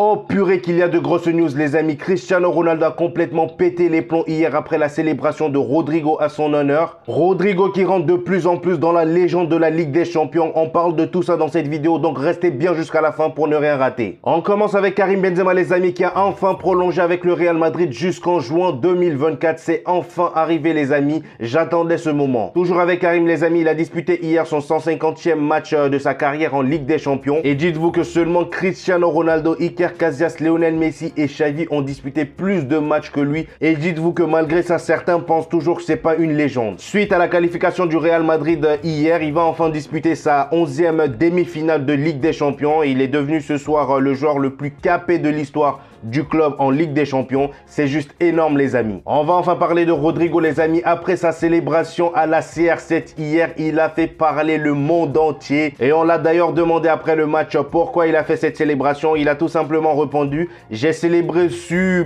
Oh purée qu'il y a de grosses news les amis, Cristiano Ronaldo a complètement pété les plombs hier après la célébration de Rodrigo à son honneur. Rodrigo qui rentre de plus en plus dans la légende de la Ligue des Champions. On parle de tout ça dans cette vidéo, donc restez bien jusqu'à la fin pour ne rien rater. On commence avec Karim Benzema les amis qui a enfin prolongé avec le Real Madrid jusqu'en juin 2024. C'est enfin arrivé les amis, j'attendais ce moment. Toujours avec Karim les amis, il a disputé hier son 150e match de sa carrière en Ligue des Champions. Et dites-vous que seulement Cristiano Ronaldo, Iker Casillas, Lionel Messi et Xavi ont disputé plus de matchs que lui. Et dites-vous que malgré ça, certains pensent toujours que c'est pas une légende. Suite à la qualification du Real Madrid hier, il va enfin disputer sa 11e demi-finale de Ligue des Champions. Il est devenu ce soir le joueur le plus capé de l'histoire du club en Ligue des Champions. C'est juste énorme les amis. On va enfin parler de Rodrigo les amis. Après sa célébration à la CR7 hier, il a fait parler le monde entier. Et on l'a d'ailleurs demandé après le match pourquoi il a fait cette célébration. Il a tout simplement répondu: j'ai célébré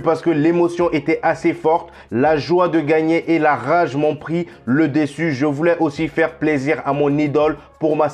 parce que l'émotion était assez forte. La joie de gagner et la rage m'ont pris le dessus. Je voulais aussi faire plaisir à mon idole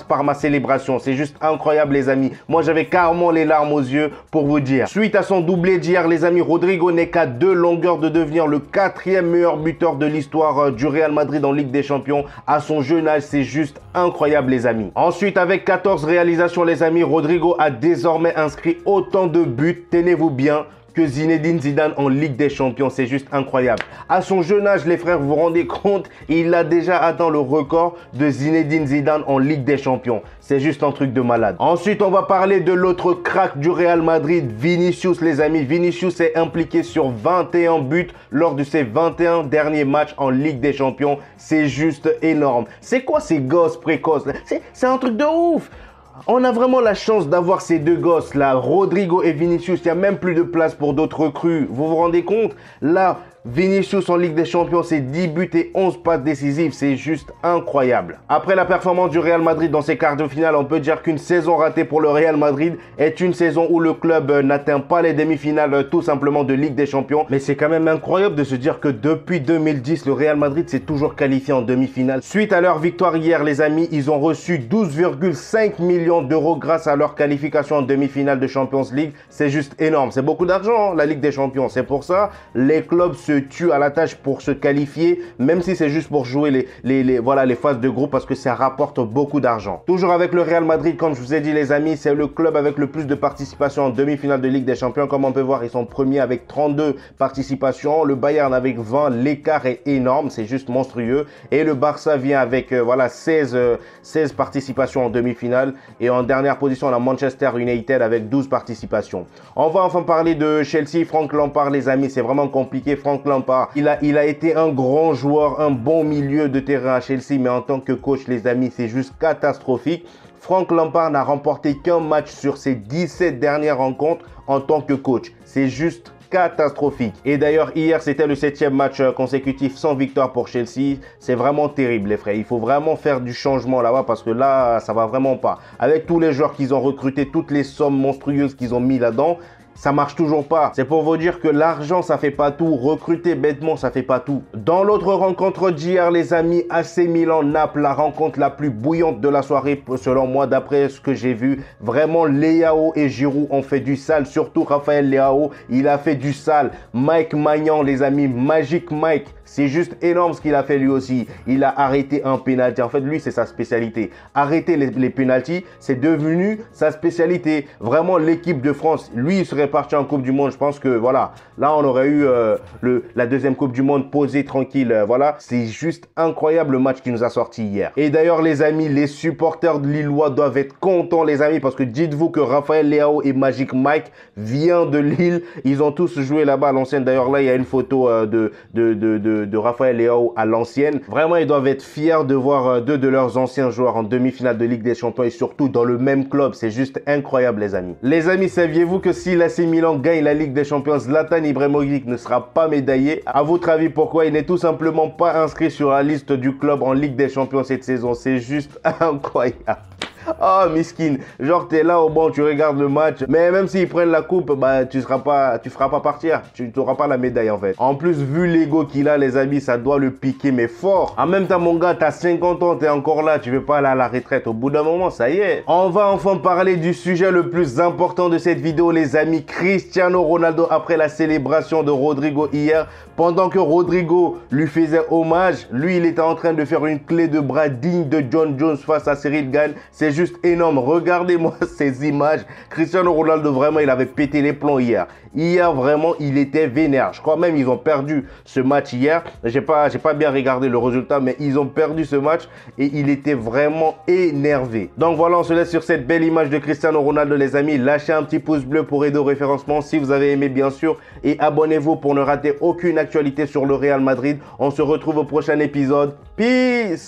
par ma célébration. C'est juste incroyable les amis. Moi j'avais carrément les larmes aux yeux pour vous dire. Suite à son doublé d'hier les amis, Rodrigo n'est qu'à 2 longueurs de devenir le 4e meilleur buteur de l'histoire du Real Madrid en Ligue des Champions. À son jeune âge, c'est juste incroyable les amis. Ensuite avec 14 réalisations les amis, Rodrigo a désormais inscrit autant de buts, tenez-vous bien, que Zinedine Zidane en Ligue des Champions. C'est juste incroyable. À son jeune âge, les frères, vous vous rendez compte, il a déjà atteint le record de Zinedine Zidane en Ligue des Champions. C'est juste un truc de malade. Ensuite, on va parler de l'autre crack du Real Madrid, Vinicius, les amis. Vinicius est impliqué sur 21 buts lors de ses 21 derniers matchs en Ligue des Champions. C'est juste énorme. C'est quoi ces gosses précoces? C'est un truc de ouf. On a vraiment la chance d'avoir ces deux gosses là, Rodrigo et Vinicius. Il n'y a même plus de place pour d'autres recrues. Vous vous rendez compte? Là, Vinicius en Ligue des Champions, c'est 10 buts et 11 passes décisives. C'est juste incroyable. Après la performance du Real Madrid dans ses quarts de finale, on peut dire qu'une saison ratée pour le Real Madrid est une saison où le club n'atteint pas les demi-finales tout simplement de Ligue des Champions. Mais c'est quand même incroyable de se dire que depuis 2010, le Real Madrid s'est toujours qualifié en demi-finale. Suite à leur victoire hier, les amis, ils ont reçu 12,5 millions d'euros grâce à leur qualification en demi-finale de Champions League. C'est juste énorme. C'est beaucoup d'argent, la Ligue des Champions. C'est pour ça les clubs se tuent à la tâche pour se qualifier, même si c'est juste pour jouer les phases de groupe parce que ça rapporte beaucoup d'argent. Toujours avec le Real Madrid, comme je vous ai dit les amis, c'est le club avec le plus de participation en demi-finale de Ligue des Champions. Comme on peut voir, ils sont premiers avec 32 participations. Le Bayern avec 20. L'écart est énorme, c'est juste monstrueux. Et le Barça vient avec 16 participations en demi-finale. Et en dernière position, on a Manchester United avec 12 participations. On va enfin parler de Chelsea. Frank Lampard les amis, c'est vraiment compliqué. Frank Lampard, il a été un grand joueur, un bon milieu de terrain à Chelsea, mais en tant que coach les amis, c'est juste catastrophique. Frank Lampard n'a remporté qu'un match sur ses 17 dernières rencontres en tant que coach. C'est juste catastrophique. Et d'ailleurs, hier, c'était le 7e match consécutif sans victoire pour Chelsea. C'est vraiment terrible, les frères. Il faut vraiment faire du changement là-bas parce que là, ça va vraiment pas. Avec tous les joueurs qu'ils ont recrutés, toutes les sommes monstrueuses qu'ils ont mis là-dedans, ça marche toujours pas. C'est pour vous dire que l'argent, ça fait pas tout. Recruter bêtement, ça fait pas tout. Dans l'autre rencontre d'hier, les amis, AC Milan-Naples, la rencontre la plus bouillante de la soirée, selon moi, d'après ce que j'ai vu. Vraiment, Leao et Giroud ont fait du sale. Surtout Raphaël Leao, il a fait du sale. Mike Maignan, les amis, Magic Mike. C'est juste énorme ce qu'il a fait lui aussi. Il a arrêté un pénalty. En fait, lui, c'est sa spécialité. Arrêter les pénaltys, c'est devenu sa spécialité. Vraiment, l'équipe de France, lui, il serait parti en Coupe du Monde. Je pense que, voilà, là, on aurait eu la deuxième Coupe du Monde posée tranquille. Voilà, c'est juste incroyable le match qu'il nous a sorti hier. Et d'ailleurs, les amis, les supporters de Lillois doivent être contents, les amis, parce que dites-vous que Raphaël Leao et Magic Mike viennent de Lille. Ils ont tous joué là-bas à l'ancienne. D'ailleurs, là, il y a une photo de Raphaël Leao à l'ancienne. Vraiment, ils doivent être fiers de voir deux de leurs anciens joueurs en demi-finale de Ligue des Champions et surtout dans le même club. C'est juste incroyable, les amis. Les amis, saviez-vous que si l'AC Milan gagne la Ligue des Champions, Zlatan Ibrahimovic ne sera pas médaillé? À votre avis, pourquoi? Il n'est tout simplement pas inscrit sur la liste du club en Ligue des Champions cette saison. C'est juste incroyable. Oh, miskin. Genre, t'es là au banc, tu regardes le match. Mais même s'ils prennent la coupe, bah, tu feras pas partir. Tu n'auras pas la médaille, en fait. En plus, vu l'ego qu'il a, les amis, ça doit le piquer, mais fort. En même temps, mon gars, t'as 50 ans, t'es encore là. Tu veux pas aller à la retraite. Au bout d'un moment, ça y est. On va enfin parler du sujet le plus important de cette vidéo, les amis. Cristiano Ronaldo, après la célébration de Rodrigo hier. Pendant que Rodrigo lui faisait hommage, lui, il était en train de faire une clé de bras digne de John Jones face à Cyril Gane. C'est juste énorme. Regardez-moi ces images. Cristiano Ronaldo, vraiment, il avait pété les plombs hier. Hier, vraiment, il était vénère. Je crois même ils ont perdu ce match hier. J'ai pas bien regardé le résultat, mais ils ont perdu ce match et il était vraiment énervé. Donc voilà, on se laisse sur cette belle image de Cristiano Ronaldo, les amis. Lâchez un petit pouce bleu pour aider au référencement si vous avez aimé, bien sûr. Et abonnez-vous pour ne rater aucune actualité sur le Real Madrid. On se retrouve au prochain épisode. Peace!